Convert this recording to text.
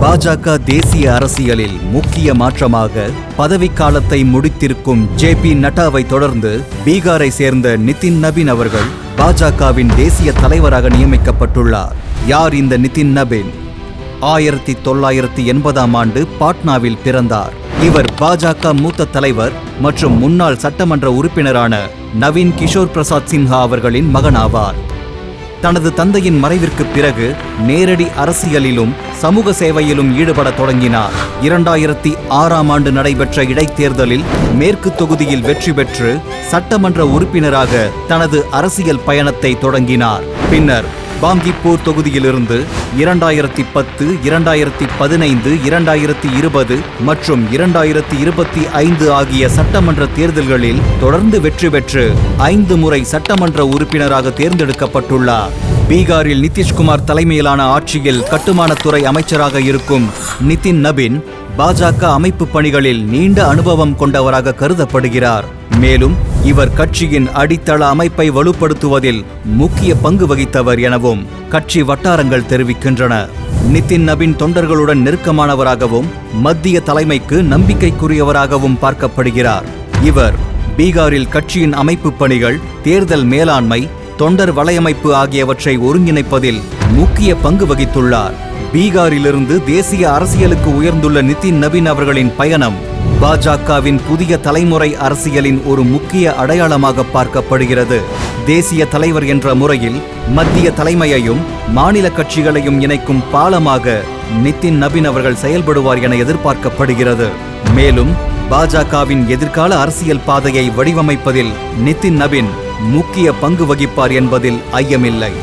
பாஜக தேசிய அரசியலில் முக்கிய மாற்றமாக பதவிக்காலத்தை முடித்திருக்கும் ஜே.பி. நட்டாவை தொடர்ந்து பீகாரை சேர்ந்த நிதின் நபின் அவர்கள் பாஜகவின் தேசிய தலைவராக நியமிக்கப்பட்டுள்ளார். யார் இந்த நிதின் நபின்? 1980ஆம் ஆண்டு பாட்னாவில் பிறந்தார். இவர் பாஜக மூத்த தலைவர் மற்றும் முன்னாள் சட்டமன்ற உறுப்பினரான நவீன் கிஷோர் பிரசாத் சின்ஹா அவர்களின் மகனாவார். தனது தந்தையின் மறைவிற்கு பிறகு நேரடி அரசியலிலும் சமூக சேவையிலும் ஈடுபட தொடங்கினார். 2006ஆம் ஆண்டு நடைபெற்ற இடைத்தேர்தலில் மேற்கு தொகுதியில் வெற்றி பெற்று சட்டமன்ற உறுப்பினராக தனது அரசியல் பயணத்தை தொடங்கினார். பின்னர் பாங்கிப்பூர் தொகுதியிலிருந்து 2010, 2015, 2020 மற்றும் 2025 ஆகிய சட்டமன்ற தேர்தல்களில் தொடர்ந்து வெற்றி பெற்று 5 முறை சட்டமன்ற உறுப்பினராக தேர்ந்தெடுக்கப்பட்டுள்ளார். பீகாரில் நிதிஷ்குமார் தலைமையிலான ஆட்சியில் கட்டுமானத்துறை அமைச்சராக இருக்கும் நிதின் நபின் பாஜக அமைப்பு பணிகளில் நீண்ட அனுபவம் கொண்டவராக கருதப்படுகிறார். மேலும் இவர் கட்சியின் அடித்தள அமைப்பை வலுப்படுத்துவதில் முக்கிய பங்கு வகித்தவர் எனவும் கட்சி வட்டாரங்கள் தெரிவிக்கின்றன. நிதின் நபின் தொண்டர்களுடன் நெருக்கமானவராகவும் மத்திய தலைமைக்கு நம்பிக்கைக்குரியவராகவும் பார்க்கப்படுகிறார். இவர் பீகாரில் கட்சியின் அமைப்பு பணிகள், தேர்தல் மேலாண்மை, தொண்டர் வலையமைப்பு ஆகியவற்றை ஒருங்கிணைப்பதில் முக்கிய பங்கு வகித்துள்ளார். பீகாரிலிருந்து தேசிய அரசியலுக்கு உயர்ந்துள்ள நிதின் நபின் அவர்களின் பயணம் பாஜகவின் புதிய தலைமுறை அரசியலின் ஒரு முக்கிய அடையாளமாக பார்க்கப்படுகிறது. தேசிய தலைவர் என்ற முறையில் மத்திய தலைமையையும் மாநில கட்சிகளையும் இணைக்கும் பாலமாக நிதின் நபின் அவர்கள் செயல்படுவார் என எதிர்பார்க்கப்படுகிறது. மேலும் பாஜகவின் எதிர்கால அரசியல் பாதையை வடிவமைப்பதில் நிதின் நபின் முக்கிய பங்கு வகிப்பார் என்பதில் ஐயமில்லை.